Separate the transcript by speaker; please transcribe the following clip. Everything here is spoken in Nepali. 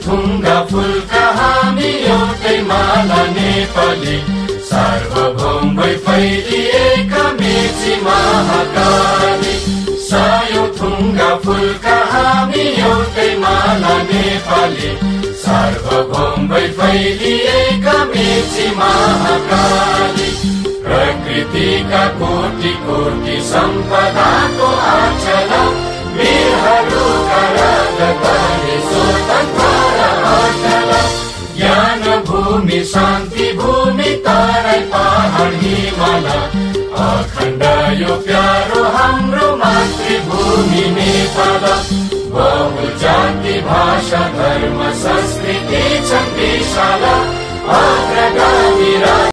Speaker 1: थुङ्गा फुलका हामी एउटै माला नेपाली सार्वभौम भई फैलिएका मेची महाकाली सयौं थुङ्गा फुलका हामी एउटै माला नेपाली सार्वभौम भई फैलिएका मेची महाकाली प्रकृतिका कोटि कोटि सम्पदाको आचल वीरहरूका रगतले स्वतन्त्र र अचल ज्ञान भूमि शान्ति भूमि तराई पहाड हिमाल अखण्ड यो प्यारो हाम्रो मातृभूमि नेपाल बहुजाति भाषा धर्म संस्कृति छ विशाल